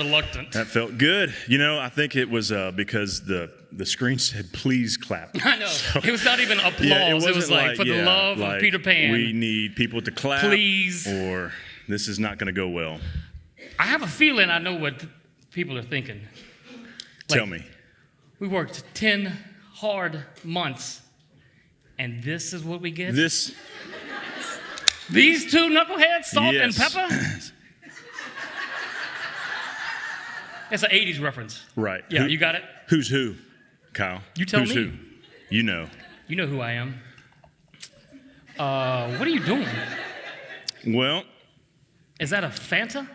reluctant. That felt good. I think it was because the screen said, please clap. I know. So, it was not even applause. Yeah, it was like for the love of Peter Pan. We need people to clap. Please. Or this is not going to go well. I have a feeling I know what people are thinking. Tell me. We worked 10 hard months, and this is what we get? These two knuckleheads, salt and pepper? It's an 80s reference. Right. Yeah, you got it? Who's who, Kyle? You tell me. Who's who? You know. You know who I am. What are you doing? Well. Is that a Fanta?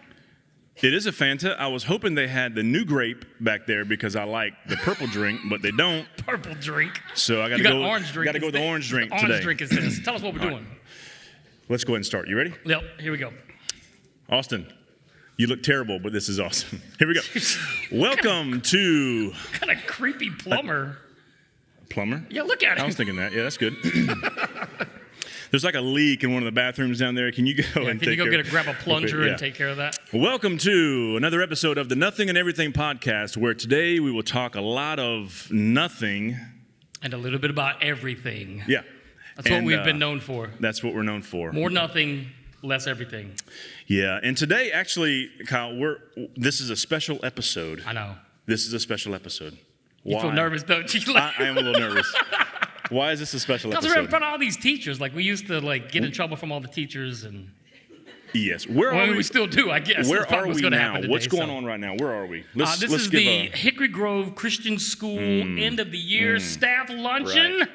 It is a Fanta. I was hoping they had the new grape back there because I like the purple drink, but they don't. Purple drink. So I got to go. Orange drink. Got to go with the orange drink today. Orange drink is this. Tell us what we're doing. Right. Let's go ahead and start. You ready? Yep. Here we go. Austin, you look terrible, but this is awesome. Here we go. Welcome to. What kind of creepy plumber? Plumber? Yeah, look at it. I was thinking that. Yeah, that's good. There's like a leak in one of the bathrooms down there. Can you go and take care? Grab a plunger and take care of that? Welcome to another episode of the Nothing and Everything podcast, where today we will talk a lot of nothing. And a little bit about everything. Yeah. That's what we've been known for. That's what we're known for. More nothing, less everything. Yeah. And today, actually, Kyle, this is a special episode. I know. This is a special episode. You feel nervous, don't you? I am a little nervous. Why is this a special episode? Because we're in front of all these teachers. Like, we used to, get in trouble from all the teachers. And yes. Where are we? We still do, I guess. Where are we now? Today, what's going on right now? Where are we? This is the Hickory Grove Christian School end of the year staff luncheon. Right.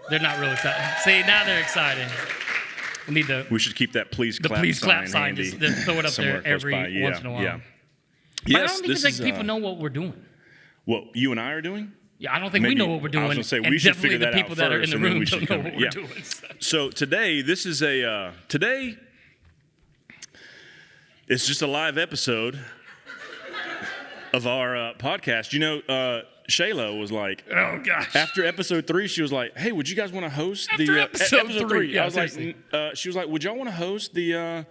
They're not really excited. See, now they're excited. We should keep that please clap sign. Just throw it up there every once in a while. Yeah. But I don't think people know what we're doing. What you and I are doing? Yeah, I don't think we know what we're doing. I was going to say, we should figure that out first. Definitely the people that are in the room don't know what we're doing. So today, this is today, it's just a live episode of our podcast. Shayla was like, oh, gosh. After episode 3, she was like, hey, would you guys want to host episode 3? Yeah, I was like, she was like, would y'all want to host the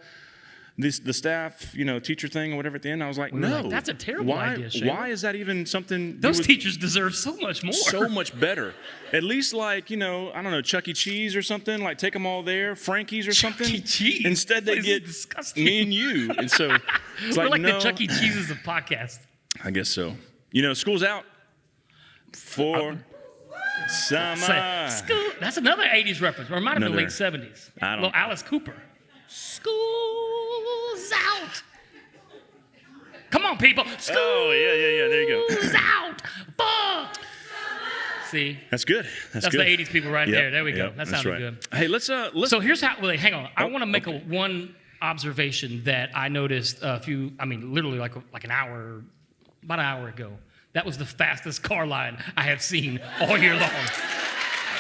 staff, teacher thing or whatever at the end? I was like, no. Like, that's a terrible idea, Shayla. Why is that even something? Those teachers deserve so much more. So much better. At least I don't know, Chuck E. Cheese or something. Like, take them all there, Frankie's or something. Chuck E. Cheese? Instead, they get me and you. And so it's we're like the Chuck E. Cheeses of podcast. I guess so. School's out for summer. School. That's another 80s reference. Or it might have been late 70s. Little Alice Cooper. School's out. Come on, people. School's yeah. There you go. out. See? That's good. That's good. The 80s people right there. There we go. That sounded good. Hey, let's. So here's how. Wait, hang on. I want to make one observation that I noticed literally like an hour, about an hour ago. That was the fastest car line I have seen all year long.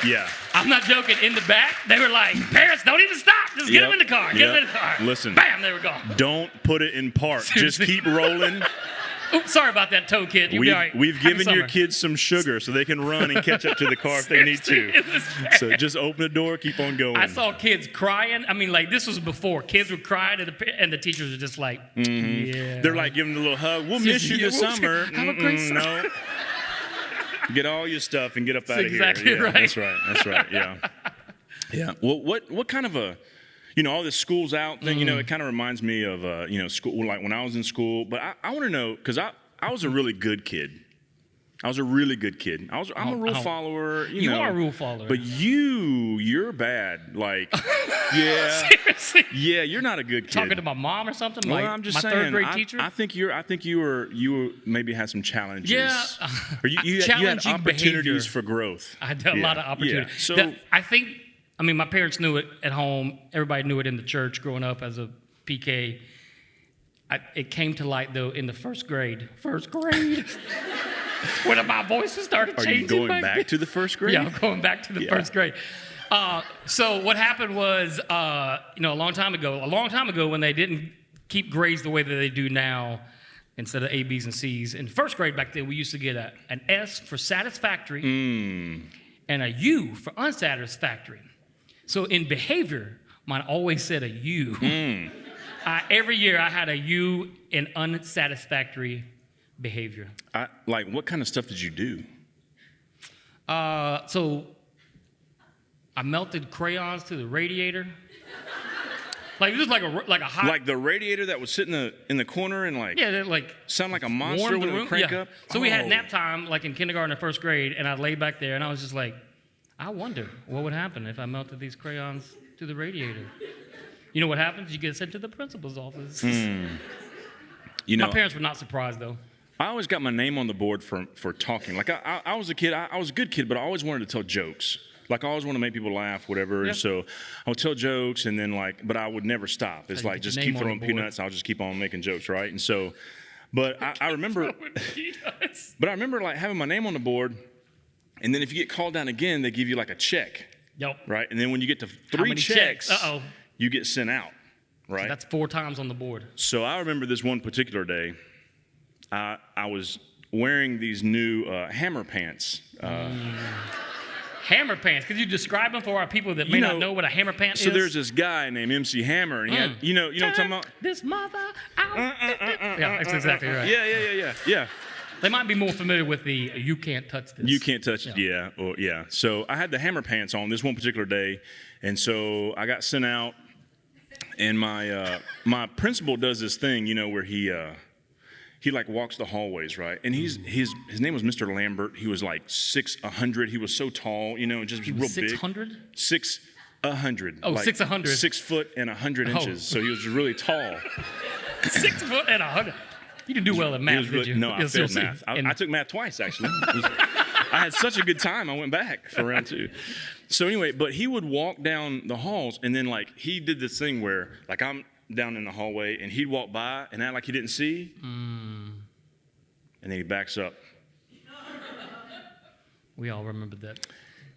Yeah. I'm not joking. In the back, they were like, parents, don't even stop. Just get them in the car. Get them in the car. Listen. Bam, they were gone. Don't put it in park. Just keep rolling. Oops, sorry about that, toe kid. You'll be all right. We've given your kids some sugar so they can run and catch up to the car if they need to. So just open the door, keep on going. I saw kids crying. This was before. Kids were crying, and the teachers were just like, yeah. They're like giving them a little hug. We'll miss you this summer. Have a great summer. No. Get all your stuff and get up out of here. Exactly right. That's right. Yeah. Yeah. Well, what kind of a, all this school's out thing, it kind of reminds me of, school, like when I was in school. But I want to know, because I was a really good kid. I'm a rule follower. You are a rule follower. But you're bad. Like, yeah. Seriously? Yeah, you're not a good kid. Talking to my mom or something? Well, I'm just saying, third grade teacher? I think you were maybe had some challenges. Yeah. Or you had opportunities for growth. I had a lot of opportunities. Yeah. So I think, my parents knew it at home. Everybody knew it in the church growing up as a PK. It came to light, though, in the first grade. When my voice started changing. Are you going back to the first grade? Yeah, I'm going back to the first grade. So what happened was, a long time ago, when they didn't keep grades the way that they do now, instead of A, B's, and C's, in first grade back then, we used to get an S for satisfactory and a U for unsatisfactory. So in behavior, mine always said a U. Every year I had a U in unsatisfactory behavior. Like, what kind of stuff did you do? So I melted crayons to the radiator. Like, it was like a hot... Like the radiator that would sit in the corner and like... Yeah, like... sound like a monster when it would crank up? So we had nap time, like in kindergarten or first grade, and I'd lay back there, and I was just like, I wonder what would happen if I melted these crayons to the radiator. You know what happens? You get sent to the principal's office. You know, my parents were not surprised, though. I always got my name on the board for talking. Like, I was a kid. I was a good kid, but I always wanted to tell jokes. Like, I always want to make people laugh, whatever. Yeah. And so I would tell jokes, and then, like, but I would never stop. It's like, just keep throwing peanuts. I'll just keep on making jokes, right? And so, but I remember, but I remember, like, having my name on the board, and then if you get called down again, they give you, like, a check. Yep. Right? And then when you get to 3 checks, Uh-oh. you get sent out, right? So that's 4 times on the board. So I remember this one particular day, I was wearing these new hammer pants. Hammer pants. Could you describe them for our people that may not know what a hammer pant is? So there's this guy named MC Hammer, and he had, you know what I'm talking about? This mother out. Yeah, that's exactly right. Yeah. They might be more familiar with the you can't touch this. You can't touch it, yeah. So I had the hammer pants on this one particular day, and so I got sent out, and my principal does this thing, where he like walks the hallways, right? And his name was Mr. Lambert. He was like 6'100". He was so tall, just real big. 600? 6'100". Oh, like 6'100". 6 foot and 100 inches. So he was really tall. 6 foot and 100. You didn't do well in math, did you? No, I failed math. I took math twice, actually. I had such a good time. I went back for round 2. So anyway, but he would walk down the halls, and then like he did this thing where like I'm down in the hallway, and he'd walk by and act like he didn't see, and then he backs up. We all remembered that.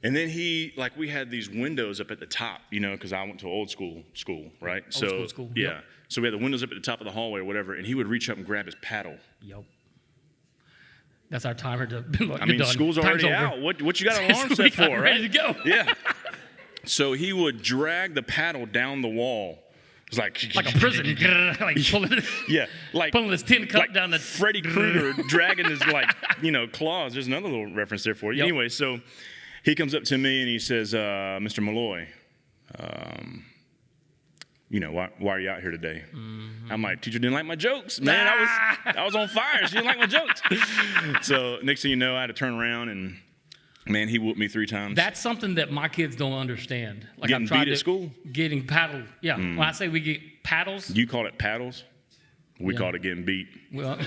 And then we had these windows up at the top, because I went to old school, right? Old school. Yeah. Yep. So we had the windows up at the top of the hallway or whatever, and he would reach up and grab his paddle. Yep. That's our timer to I mean, school's already out. What you got an alarm set for, right? Ready to go. Yeah. So he would drag the paddle down the wall. It was like a prison, like pulling his tin cup like down the. Freddy Krueger dragging his claws. There's another little reference there for you. Yep. Anyway, so he comes up to me and he says, "Mr. Malloy, why are you out here today?" Mm-hmm. I'm like, "Teacher didn't like my jokes, man. I was on fire. She didn't like my jokes." So next thing you know, I had to turn around and. Man, he whooped me 3 times. That's something that my kids don't understand. Like getting beat at school? Getting paddled. Yeah. When I say we get paddles. You call it paddles? We called it getting beat. Well,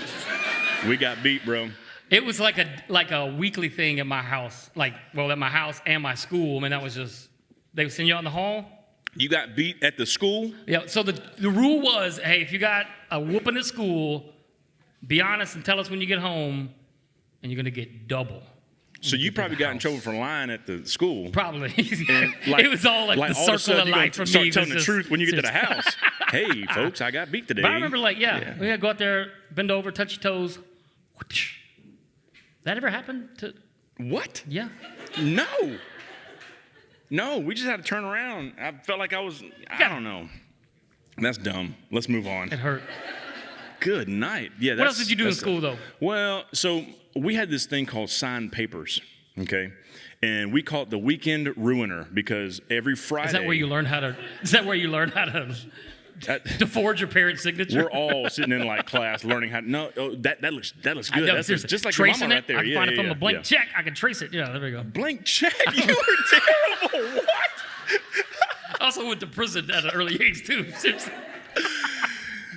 we got beat, bro. It was like a weekly thing at my house. At my house and my school. I mean, that was just, they would send you out in the hall. You got beat at the school? Yeah. So the rule was, hey, if you got a whooping at school, be honest and tell us when you get home, and you're going to get double. So you probably got in trouble for lying at the school. Probably. It was all like the circle of life for me. Start telling the truth when you get to the house. Hey, folks, I got beat today. But I remember, we had to go out there, bend over, touch your toes. That ever happened to? What? Yeah. No, we just had to turn around. I felt like I don't know. That's dumb. Let's move on. It hurt. Good night. Yeah. What else did you do in school, though? Well, so we had this thing called signed papers, okay? And we call it the weekend ruiner because every Friday. Is that where you learn how to forge your parents' signature? We're all sitting in class learning how. That looks good. That's just like tracing your mama right there. I can find it from a blank check. I can trace it. Yeah, there we go. Blank check. You were terrible. What? I also went to prison at an early age too. Seriously.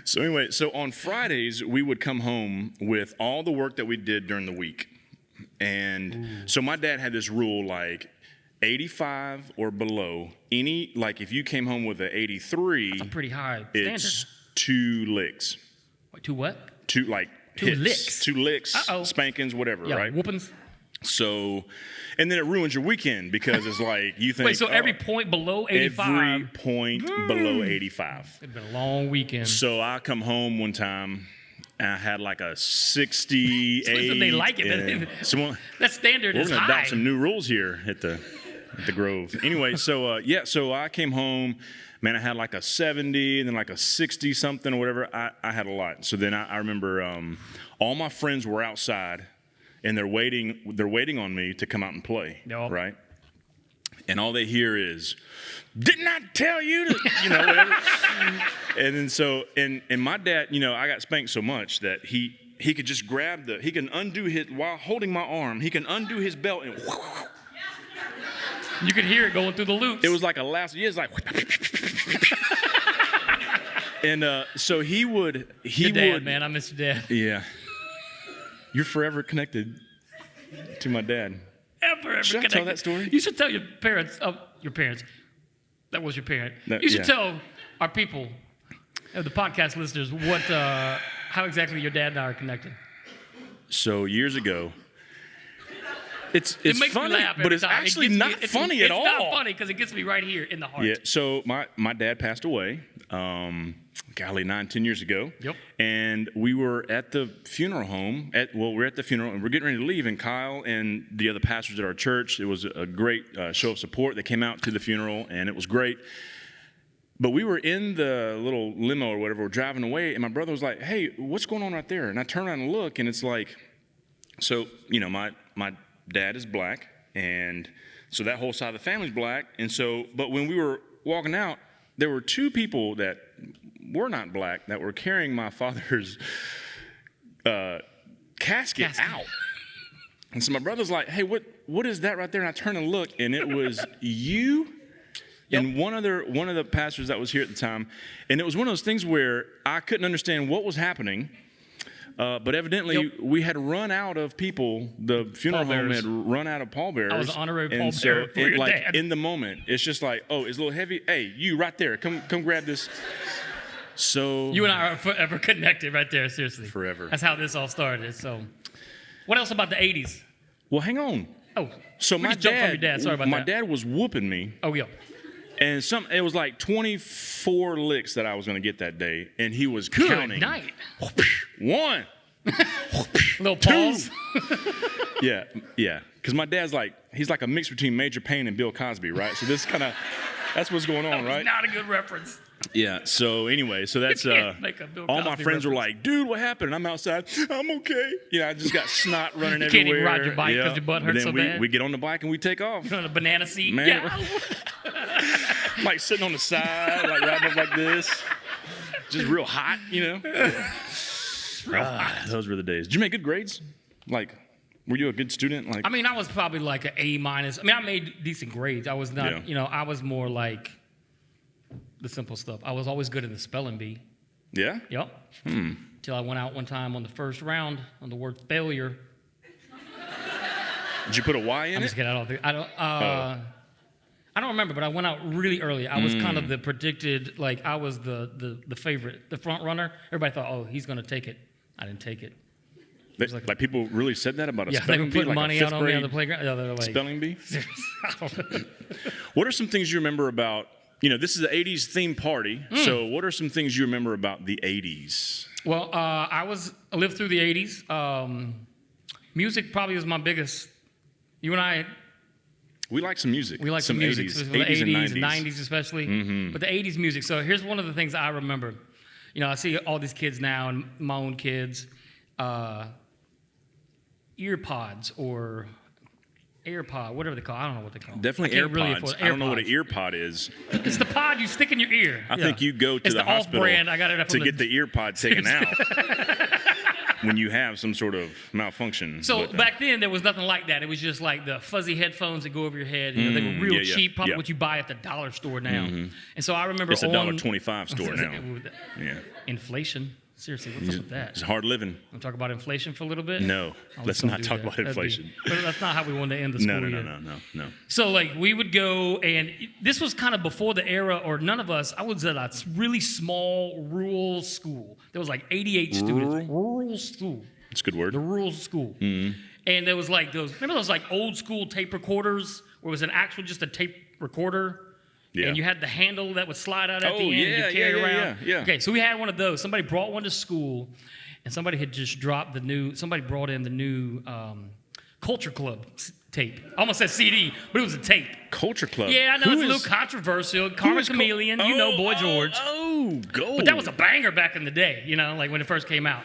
So anyway, on Fridays, we would come home with all the work that we did during the week. And so my dad had this rule, 85 or below, if you came home with an 83, that's a pretty high standard. It's 2 licks. Wait, 2 what? 2 hits, licks. 2 licks, spankings, whatever, right? Whoopings. So, and then it ruins your weekend because it's you think. Wait, so every point below 85? Every point below 85. It's been a long weekend. So I come home one time and I had a 68. They like it. That standard is high. We're going to adopt some new rules here at the Grove. Anyway, so I came home. man, I had like a 70 and then like a 60 something or whatever. I had a lot. So then I remember all my friends were outside and they're waiting on me to come out and play, right? And all they hear is, "Didn't I tell you to," whatever. And then so, and my dad, I got spanked so much that he could just he can undo while holding my arm, he can undo his belt and you could hear it going through the loops. it was like it's like, and so he would, man, I miss your dad. Yeah. You're forever connected to my dad. Ever Should I tell that story? You should tell your parents. Your parents. That was your parent. You should tell our people, the podcast listeners, how exactly your dad and I are connected. So years ago, it's makes funny, me laugh but it's time. actually not funny at all. It's not funny because it gets me right here in the heart. Yeah. So my dad passed away. 9-10 years ago. Yep. And we were at the funeral home. We're at the funeral and we're getting ready to leave. And Kyle and the other pastors at our church, it was a great show of support. They came out to the funeral and it was great. But we were in the little limo or whatever, we're driving away, and my brother was like, "Hey, what's going on right there?" And I turn around and look, and it's like, so my dad is black, and so that whole side of the family's black, and so, but when we were walking out, there were two people that were not black that were carrying my father's casket out. And so my brother's like, "Hey, what is that right there?" And I turn and look, and it was you and one of the pastors that was here at the time. And it was one of those things where I couldn't understand what was happening. But evidently, we had run out of people. The funeral home had run out of pallbearers. I was an honorary pallbearer for your dad. In the moment, it's just like, "Oh, it's a little heavy. Hey, you right there. Come grab this." So you and I are forever connected right there, seriously. Forever. That's how this all started. So what else about the 80s? Well, hang on. Oh, so my dad, Sorry about that. My dad was whooping me. Oh, yeah. And it was like 24 licks that I was going to get that day, and he was counting. Good night. 1. Little pause. Yeah. Because my dad's he's like a mix between Major Payne and Bill Cosby, right? So this that's what's going on, right? Not a good reference. Yeah. So anyway, so that's all my friends were like, "Dude, what happened?" And I'm outside. "I'm okay." I just got snot running everywhere. You can't even ride your bike because your butt hurts so bad. We get on the bike and we take off. You're on a banana seat. Man, yeah. Like sitting on the side, like riding up like this, just real hot, Real hot. Those were the days. Did you make good grades? Were you a good student? I was probably like an A-. I made decent grades. I was not, I was more like the simple stuff. I was always good in the spelling bee. Yeah? Yep. Till I went out one time on the first round on the word failure. Did you put a Y in I'm it? just kidding. I don't remember, but I went out really early. I was kind of the predicted, I was the favorite, the front runner. Everybody thought, "Oh, he's going to take it." I didn't take it. Like people really said that about a spelling bee? They were putting money out on me on the playground. Yeah, they're like, spelling bee? What are some things you remember about, this is the 80s theme party, so what are some things you remember about the 80s? Well, I lived through the 80s. Music probably was my biggest. You and I... We like some music. We like some music. 80s, the 80s and 90s especially. Mm-hmm. But the 80s music. So here's one of the things I remember. I see all these kids now and my own kids. Earpods or AirPod, whatever they call it. I don't know what they call it. Definitely AirPods. I don't know what an earpod is. It's the pod you stick in your ear. I think you go to the hospital off-brand. I got it to get the earpod taken out when you have some sort of malfunction. So back then, there was nothing like that. It was just like the fuzzy headphones that go over your head. They were real cheap, probably what you buy at the dollar store now. And so I remember it's a $1.25 store now. Yeah. Inflation. Seriously, what's up with that? It's hard living. Want to talk about inflation for a little bit? No, let's not talk about inflation. But that's not how we wanted to end the school year. No. So we would go, and this was kind of before the era, or none of us. I was at a really small rural school. There was 88 students. Rural school. That's a good word. The rural school. Mm-hmm. And there was remember those old school tape recorders where it was just a tape recorder? Yeah. And you had the handle that would slide out at the end and you carry it around. Yeah. Okay, so we had one of those. Somebody brought one to school, and somebody had just dropped somebody brought in the new Culture Club tape. I almost said CD, but it was a tape. Culture Club. Yeah, I know it's a little controversial. Karma Chameleon, Boy George. Oh, gold. But that was a banger back in the day, like when it first came out.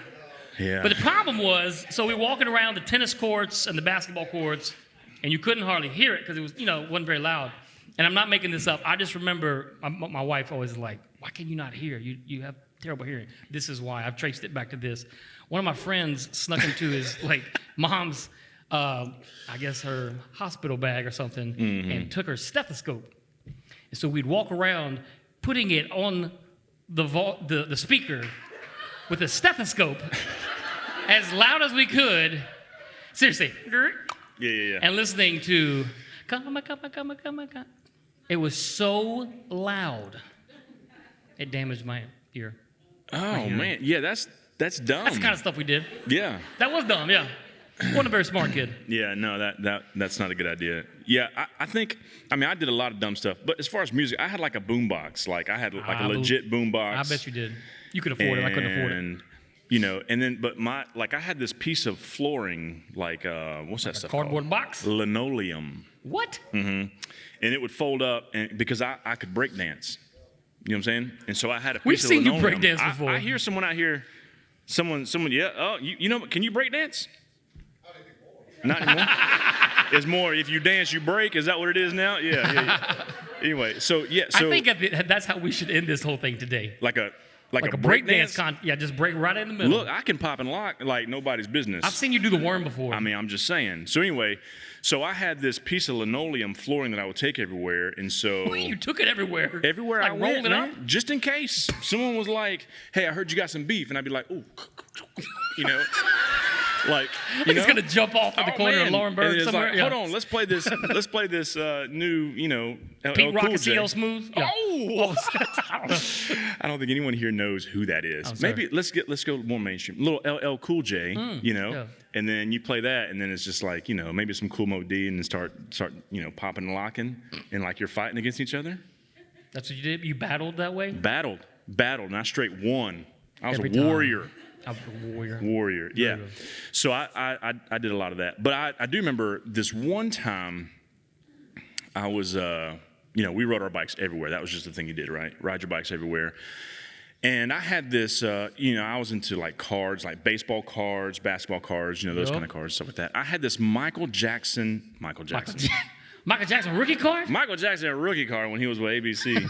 Yeah. But the problem was, so we were walking around the tennis courts and the basketball courts, and you couldn't hardly hear it because it was, wasn't very loud. And I'm not making this up. I just remember my wife always is like, why can you not hear? You have terrible hearing. This is why. I've traced it back to this. One of my friends snuck into his mom's, I guess her hospital bag or something, and took her stethoscope. And so we'd walk around putting it on the speaker with a stethoscope as loud as we could. Seriously. Yeah. And listening to, come. It was so loud, it damaged my ear. Oh, man. Yeah, that's dumb. That's the kind of stuff we did. Yeah. That was dumb, yeah. Wasn't a very smart kid. Yeah, no, that's not a good idea. Yeah, I think, I did a lot of dumb stuff. But as far as music, I had like a boombox. Like, I had like a legit boombox. I bet you did. You could afford it. I couldn't afford it. And then, but I had this piece of flooring, like, what's that stuff cardboard called? box? Linoleum. What? Mm-hmm. And it would fold up, and because I could break dance. You know what I'm saying? And so I had a piece We've of seen linoleum. you break dance before. I hear someone out here, someone, yeah, oh, can you break dance? Not anymore. It's more, if you dance, you break. Is that what it is now? Yeah. Anyway, so. I think that's how we should end this whole thing today. Like a break dance yeah, just break right in the middle. Look, I can pop and lock like nobody's business. I've seen you do the worm before. I'm just saying. So anyway, I had this piece of linoleum flooring that I would take everywhere, and so. Wait, you took it everywhere? Everywhere I went, rolled it man, up? just in case someone was like, "Hey, I heard you got some beef," and I'd be like, "Ooh," like, He's gonna jump off at the corner of Laurenburg somewhere. Like, hold on, let's play this. Let's play this new, Pete Rock Cool and J. CL Smooth. Yeah. Oh, I don't think anyone here knows who that is. Maybe let's go more mainstream. Little LL Cool J, yeah. and then you play that, and then it's just like maybe some Cool Mo D, and then start popping and locking, and like you're fighting against each other. That's what you did. You battled that way. Battled, and I straight won. I was Every a time. warrior. I was a warrior. Warrior, yeah. So I did a lot of that. But I do remember this one time I was, we rode our bikes everywhere. That was just the thing you did, right? Ride your bikes everywhere. And I had this, I was into like cards, like baseball cards, basketball cards, those kind of cards, stuff like that. I had this Michael Jackson Michael Jackson rookie card? Michael Jackson a rookie card when he was with ABC.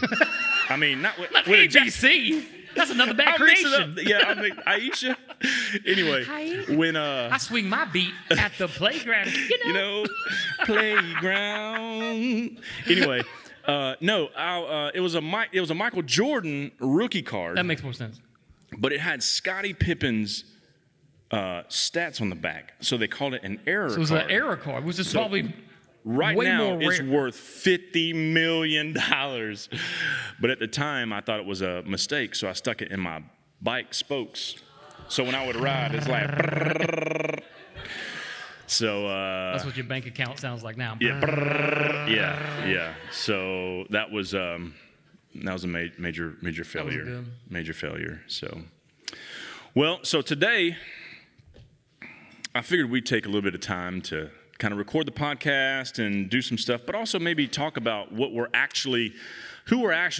not with ABC. That's another bad creation. Yeah, Aisha. Anyway, when I swing my beat at the playground, playground. Anyway, it was a Michael Jordan rookie card. That makes more sense. But it had Scottie Pippen's stats on the back, so they called it an error card. So it was an error card, which is probably. Right way now, more it's rare. worth $50 million. But at the time, I thought it was a mistake, so I stuck it in my bike spokes. So when I would ride, it's like. So. That's what your bank account sounds like now. Yeah. So that was a major failure. Good. Major failure. So. Well, so today, I figured we'd take a little bit of time to kind of record the podcast and do some stuff, but also maybe talk about who we're actually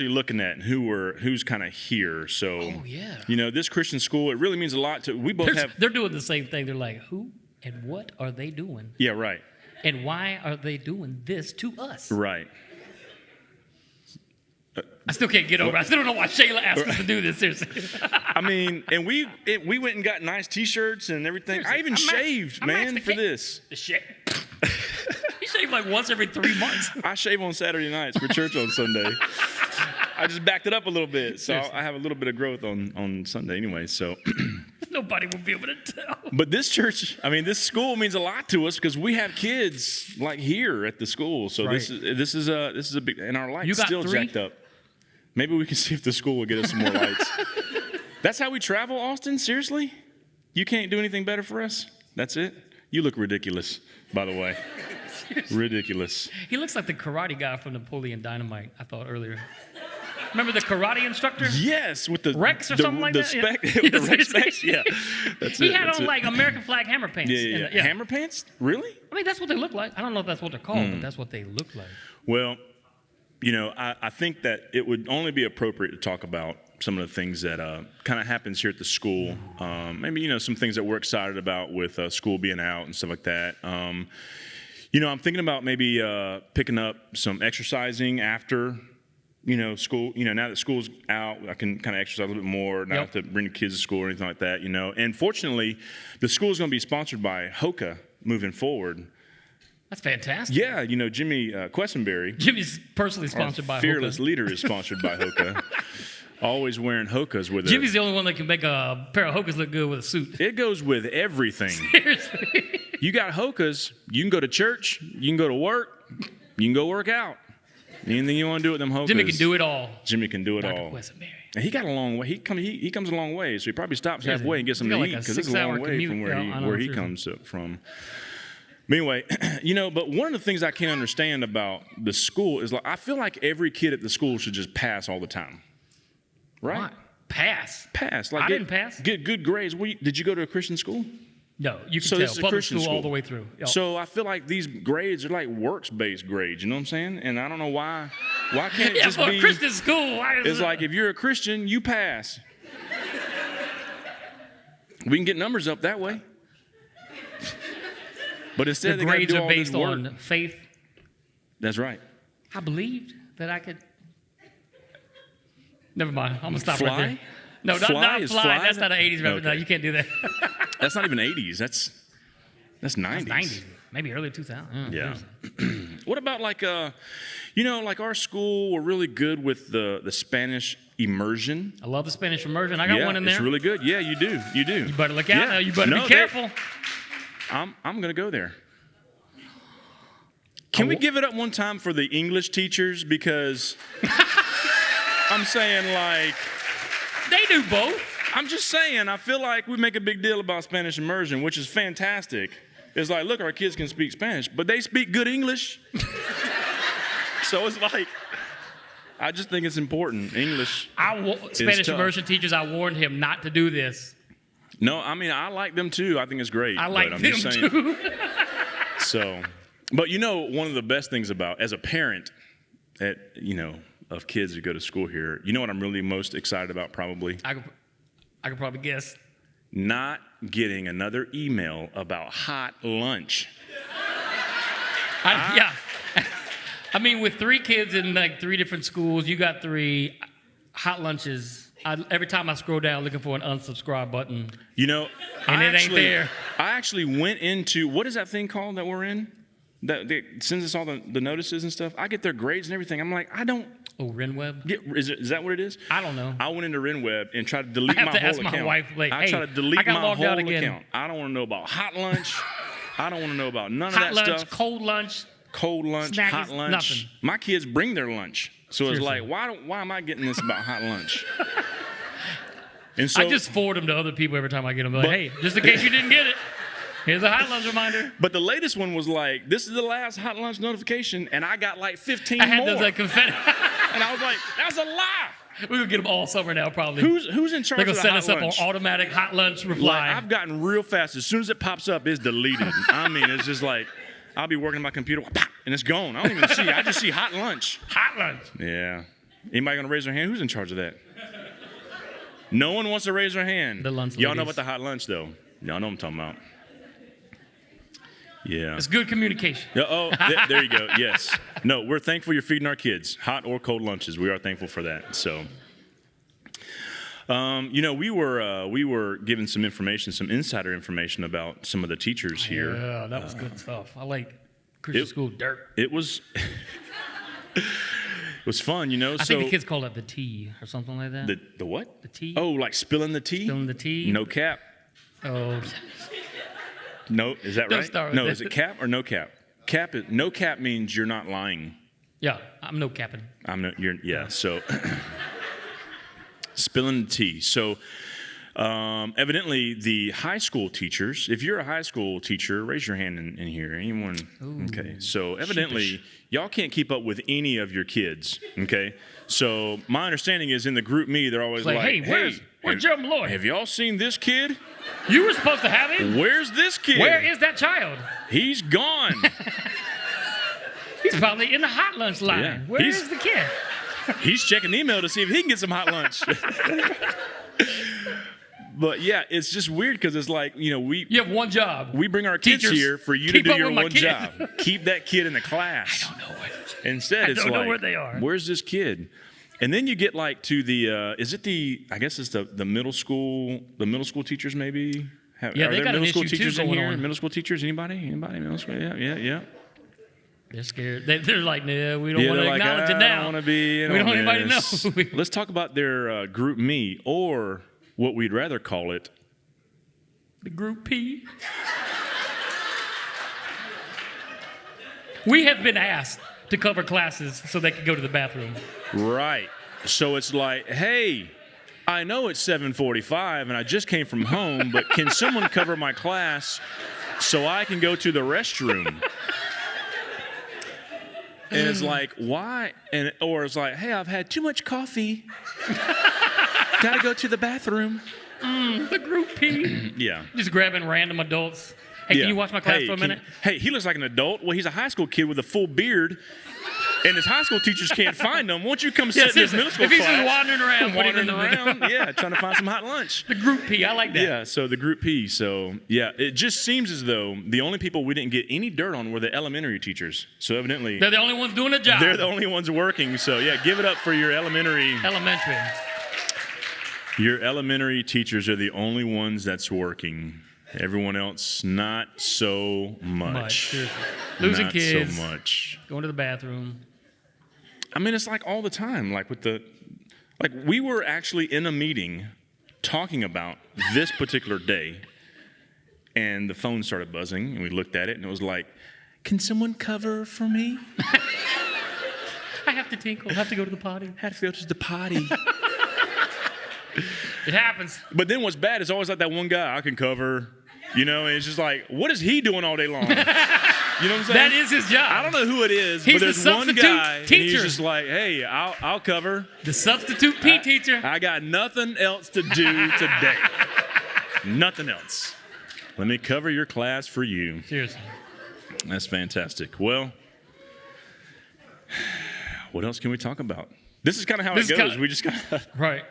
looking at and who's kind of here. So, this Christian school, it really means a lot to. We both They're doing the same thing. They're like, who and what are they doing? Yeah, right. And why are they doing this to us? Right. I still can't get over it. I still don't know why Shayla asked us to do this, seriously. And we went and got nice T-shirts and everything. Seriously, I even shaved, for this. The shit. You shave like once every 3 months. I shave on Saturday nights for church on Sunday. I just backed it up a little bit, so I have a little bit of growth on Sunday anyway. So nobody will be able to tell. But this church, this school means a lot to us because we have kids like here at the school. So right. this is a big, and our lights still 3? jacked up. Maybe we can see if the school will get us some more lights. That's how we travel, Austin? Seriously? You can't do anything better for us? That's it? You look ridiculous, by the way. Ridiculous. He looks like the karate guy from Napoleon Dynamite, I thought earlier. Remember the karate instructor? Yes, with the Rex or something like that? With the Rex specs. Yeah, He had on like American flag hammer pants. Yeah. Hammer pants? Really? I mean, that's what they look like. I don't know if that's what they're called, but that's what they look like. Well, I think that it would only be appropriate to talk about some of the things that kind of happens here at the school. Maybe, some things that we're excited about with school being out and stuff like that. I'm thinking about maybe picking up some exercising after, school. Now that school's out, I can kind of exercise a little bit more, not have to bring the kids to school or anything like that, And fortunately, the school is going to be sponsored by Hoka moving forward. That's fantastic. Yeah, Jimmy Questenberry. Jimmy's personally sponsored by Hoka. Fearless leader is sponsored by Hoka. Always wearing Hokas with Jimmy's the only one that can make a pair of Hokas look good with a suit. It goes with everything. Seriously. You got Hokas, you can go to church, you can go to work, you can go work out. Anything you want to do with them Hokas. Jimmy can do it all. Jimmy can do it all. And he got a long way. He comes a long way, so he probably stops halfway and gets something to eat because it's a long way from where he comes from. But anyway, but one of the things I can't understand about the school is I feel like every kid at the school should just pass all the time. Right? Why? Pass. Like I didn't pass. Get good grades. Did you go to a Christian school? No, you can tell. This is public school all the way through. Yep. So I feel like these grades are like works-based grades. You know what I'm saying? And I don't know why. Why can't it just be? Christian school. It's like if you're a Christian, you pass. We can get numbers up that way. But instead, the grades are based on faith. That's right. I believed that I could. Never mind. I'm gonna stop fly? right there. No, not fly. That's not an 80s reference. Okay. No, you can't do that. That's not even 80s. That's 90s. That's 90s. Maybe early 2000s. Yeah. What about like our school? We're really good with the Spanish immersion. I love the Spanish immersion. I got one in there. It's really good. Yeah, you do. You better look out now. You better be careful. I'm gonna go there. Can we give it up one time for the English teachers? Because I'm saying they do both. I'm just saying, I feel like we make a big deal about Spanish immersion, which is fantastic. It's like, look, our kids can speak Spanish, but they speak good English. So it's like, I just think it's important. English Spanish immersion teachers, I warned him not to do this. No, I mean, I like them too. I think it's great. I like them too. So, but one of the best things about, as a parent, of kids who go to school here, what I'm really most excited about probably? I could probably guess. Not getting another email about hot lunch. Yeah. I mean, with 3 kids in 3 different schools, you got 3 hot lunches. Every time I scroll down looking for an unsubscribe button. And it ain't there. I actually went into, what is that thing called that we're in? That sends us all the notices and stuff. I get their grades and everything. I'm like, I don't. Oh, RenWeb? Is that what it is? I don't know. I went into RenWeb and tried to delete my whole account. I have to ask my wife. I tried to delete my whole account. I don't want to know about hot lunch. I don't want to know about none of that stuff. Cold lunch, snackies, hot lunch. Nothing. My kids bring their lunch. So it's like, why am I getting this about hot lunch? And so, I just forward them to other people every time I get them. Hey, just in case you didn't get it, here's a hot lunch reminder. But the latest one was like, this is the last hot lunch notification, and I got 15 more. I had those like confetti. And I was like, that's a lie. We're going to get them all summer now, probably. Who's in charge of the hot lunch? They're going to set us up on automatic hot lunch reply. I've gotten real fast. As soon as it pops up, it's deleted. I mean, it's just like, I'll be working on my computer, and it's gone. I don't even see. I just see hot lunch. Hot lunch. Yeah. Anybody going to raise their hand? Who's in charge of that? No one wants to raise their hand. The lunch Y'all ladies. know about the hot lunch, though. Y'all know what I'm talking about. Yeah. It's good communication. There you go. Yes. No, we're thankful you're feeding our kids hot or cold lunches. We are thankful for that. So, we were given some information, some insider information about some of the teachers here. Yeah, that was good stuff. I like Christian school dirt. It was. It was fun, I think the kids call it the tea or something like that. The what? The tea. Oh, like spilling the tea? Spilling the tea. No cap. Oh. No, is that Don't right? start with No, that. is it cap or no cap? No cap means you're not lying. Yeah, I'm no capping. So spilling the tea. So Evidently, the high school teachers, if you're a high school teacher, raise your hand in here. Anyone? Ooh, okay. So evidently, sheepish. y'all can't keep up with any of your kids. Okay. So my understanding is in the group me, they're always Like, like, hey, where's Gerald Malloy? Have y'all seen this kid? You were supposed to have him. Where's this kid? Where is that child? He's gone. He's probably in the hot lunch line. Yeah. Where is the kid? He's checking email to see if he can get some hot lunch. But yeah, it's just weird because it's like, you have one job. we bring our kids Teachers, here for you to keep do up your with my one kid. job. Keep that kid in the class. I don't know what. Instead, it's don't know like, where they are. Where's this kid? And then you get like to the, I guess it's the middle school teachers maybe? Yeah, Are they there got an middle school issue too teachers in going here? on. Middle school teachers? Anybody? Middle school? Yeah. They're scared. They're like, no, we don't Yeah, want to they're like, acknowledge it I now. don't want to be in We don't on want anybody to this. know. Let's talk about their group me, or what we'd rather call it. The group P. We have been asked to cover classes so they could go to the bathroom. Right. So it's like, hey, I know it's 7:45 and I just came from home, but can someone cover my class so I can go to the restroom? And it's like, why? Or it's like, hey, I've had too much coffee. Gotta go to the bathroom. The group P. Yeah. Just grabbing random adults. Hey, can you watch my class for a minute? Hey, he looks like an adult. Well, he's a high school kid with a full beard, and his high school teachers can't find him. Won't you come sit in this middle school if he's class? just wandering around, Wandering around, yeah, trying to find some hot lunch. The group P, I like that. Yeah, so the group P. So, yeah, it just seems as though the only people we didn't get any dirt on were the elementary teachers. So evidently, They're the only ones doing the job. they're the only ones working. So, yeah, give it up for your elementary. Elementary. Your elementary teachers are the only ones that's working. Everyone else, not so much. Seriously. Losing not kids. so much. Going to the bathroom. I mean, it's like all the time. Like we were actually in a meeting talking about this particular day, and the phone started buzzing, and we looked at it, and it was like, can someone cover for me? I have to tinkle. I have to go to the potty. I have to go to the potty. It happens. But then what's bad is always like that one guy, I can cover, and it's just like, what is he doing all day long? You know what I'm saying? That is his job. I don't know who it is, He's but there's the one substitute guy, and he's teacher. just like, hey, I'll cover. The substitute P teacher. I got nothing else to do today. Nothing else. Let me cover your class for you. Seriously. That's fantastic. Well, what else can we talk about? This is kind of how it goes. We just gotta Right.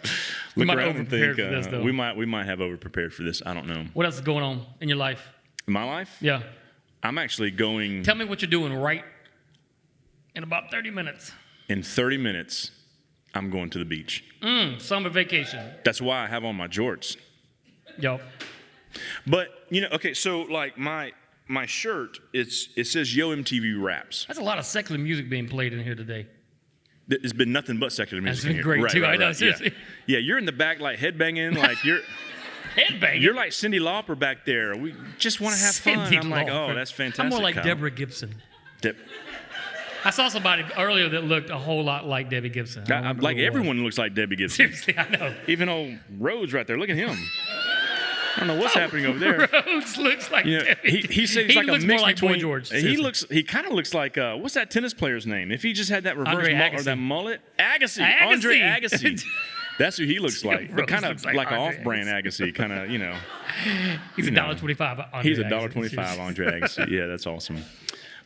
We look might around have and think. over-prepared for this, though. We might have over prepared for this. I don't know. What else is going on in your life? In my life, Yeah. I'm actually going. Tell me what you're doing right in about 30 minutes. In 30 minutes, I'm going to the beach. Summer vacation. That's why I have on my jorts. Yo. But okay, so like my shirt, it says Yo MTV Raps. That's a lot of secular music being played in here today. There's been nothing but secular music. That's been in great here. too. I know, Yeah. seriously. Yeah, you're in the back like headbanging, like you're Headbanging. like Cyndi Lauper back there. We just want to have fun. Cyndi I'm like, Lauper. oh, that's fantastic. I'm more like Kyle. Deborah Gibson. Deb- I saw somebody earlier that looked a whole lot like Debbie Gibson. I don't remember like who it was. everyone looks like Debbie Gibson. Seriously, I know. Even old Rhodes right there. Look at him. I don't know what's happening over there. Rhodes looks like Debbie. He said he's He like a looks mix more like Boy between. George. Seriously. He kind of looks like what's that tennis player's name? If he just had that reverse Andre mullet or Agassi. that mullet, Agassi, Agassi. Andre Agassi. That's who he looks like, but Rhodes kind of looks like, like an Andre off-brand Agassi, kind of He's $1.25. He's $1.25 Andre Agassi. Yeah, that's awesome.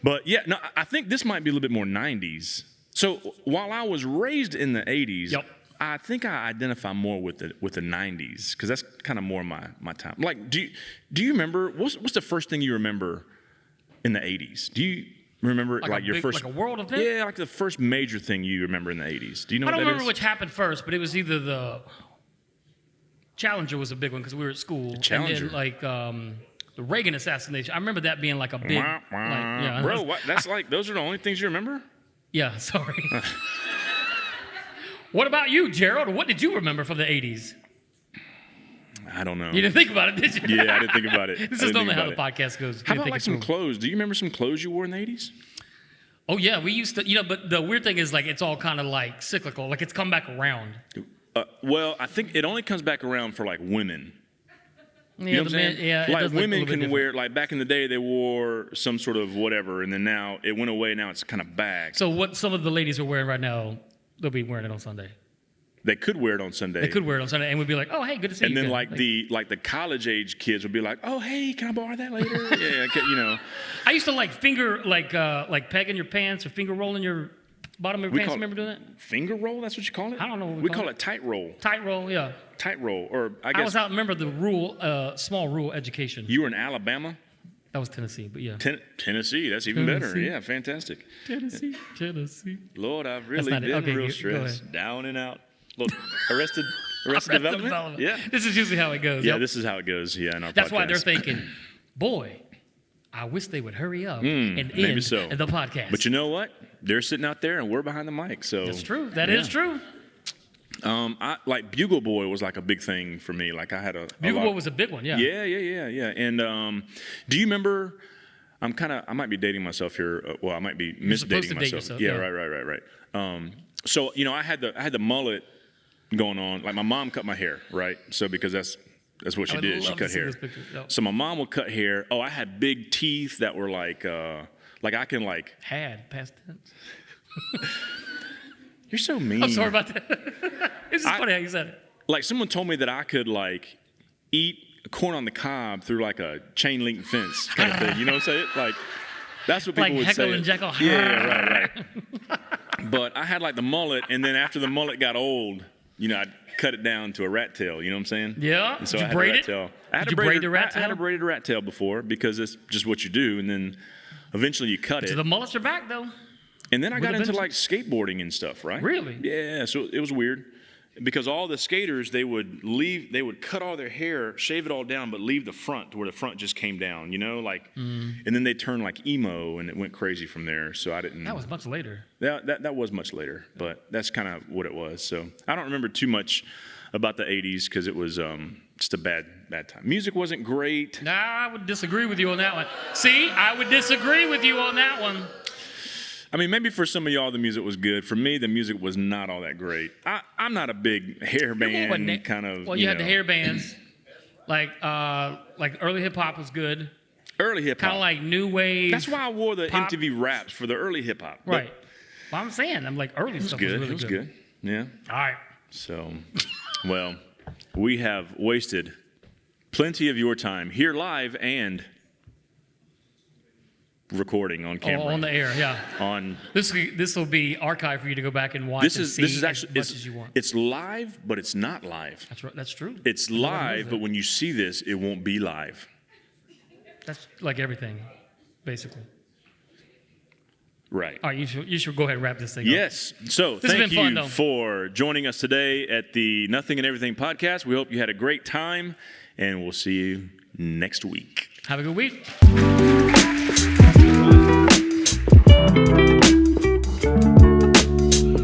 But yeah, no, I think this might be a little bit more 90s. So while I was raised in the 80s, Yep. I think I identify more with the 90s because that's kind of more my time. Like, do you remember what's the first thing you remember in the 80s? Do you remember like your first like a world event? Yeah, like the first major thing you remember in the 80s? Do you know I what don't that remember is? which happened first, but it was either the Challenger was a big one because we were at school. Challenger. And then like the Reagan assassination. I remember that being like a big, Wah, wah. like, yeah, Bro, what? That's like those are the only things you remember? yeah. Sorry. What about you, Gerald? What did you remember from the 80s? I don't know. You didn't think about it, did you? Yeah, I didn't think about it. This I is didn't normally think how the about it. podcast goes. How about like some clothes? Do you remember some clothes you wore in the 80s? Oh yeah, we used to, but the weird thing is like it's all kind of like cyclical, like it's come back around. Well, I think it only comes back around for like women. Yeah, You know what I'm saying? it Like does look a women little bit can different. wear, like back in the day, they wore some sort of whatever, and then now it went away. Now it's kind of back. So what some of the ladies are wearing right now, they'll be wearing it on Sunday. They could wear it on Sunday. They could wear it on Sunday, and we'd be like, "Oh, hey, good to see you." And then again. like the college age kids would be like, "Oh, hey, can I borrow that later?" Yeah, okay, you know. I used to like finger like pegging your pants or finger rolling your bottom of your pants. call Remember doing that? Finger roll? That's what you call it? I don't know what We call it tight roll. Tight roll, yeah. Tight roll, or I I guess was out. Remember the small rule education. you were in Alabama, That was Tennessee, but yeah. Tennessee. That's even better. Tennessee. Yeah, fantastic. Tennessee. Lord, I've really not it. been Okay, real go stressed. ahead. Down and out. Look, Arrested Development. Yeah. This is usually how it goes. Yeah, Yep. this is how it goes. Yeah, in our That's podcast. why they're thinking, boy, I wish they would hurry up and maybe end so. the podcast. But you know what? They're sitting out there, and we're behind the mic. So That's true. That is true. I like Bugle Boy was like a big thing for me. Like I had a Bugle lot- Boy was a big one, yeah. Yeah. And do you remember? I might be dating myself here. Well, I might be supposed to misdating date myself. yourself, Yeah, yeah. right. So I had the mullet going on. Like my mom cut my hair, right? So because that's what she would did. She love to cut see hair. this picture. Yep. So my mom would cut hair. Oh, I had big teeth that were like I can like. Had past tense. You're so mean. I'm sorry about that. It's just funny how you said it. Like someone told me that I could like eat corn on the cob through like a chain link fence kind of thing. You know what I'm saying? Like that's what people Like would Heckle say. and Jekyll. Yeah, right. But I had like the mullet, and then after the mullet got old, I'd cut it down to a rat tail. You know what I'm saying? Yeah. And so Did I you had braid a rat it? tail. I had Did a you braid the rat I had tail? a braided rat tail before because it's just what you do, and then eventually you cut So it. the mullets are back, though. And then I got into eventually- like skateboarding and stuff, right? Really? Yeah, so it was weird because all the skaters, they would cut all their hair, shave it all down, but leave the front to where the front just came down, and then they turned like emo and it went crazy from there. So I didn't. That was much later. That was much later, but that's kind of what it was. So I don't remember too much about the 80s because it was just a bad time. Music wasn't great. Nah, I would disagree with you on that one. See, I would disagree with you on that one. I mean, maybe for some of y'all the music was good. For me, the music was not all that great. I'm not a big hair band kind of. Well, you had the hair bands, like early hip hop was good. Early hip hop. Kind of like new wave. That's why I wore the pop. MTV Raps for the early hip hop. Right. Well, I'm saying, I'm like early stuff was really It was good. Yeah. All right. So, well, we have wasted plenty of your time here live and recording on camera. On the air, yeah. On This will be archived for you to go back and watch. this and is see actually as much as you want. it's live, but it's not live. That's right. That's true. It's Nobody knows live, that. but when you see this, it won't be live. That's like everything, basically. Right. All right, you should go ahead and wrap this thing up. Yes. So This has thank been fun, you though. for joining us today at the Nothing and Everything podcast. We hope you had a great time, and we'll see you next week. Have a good week.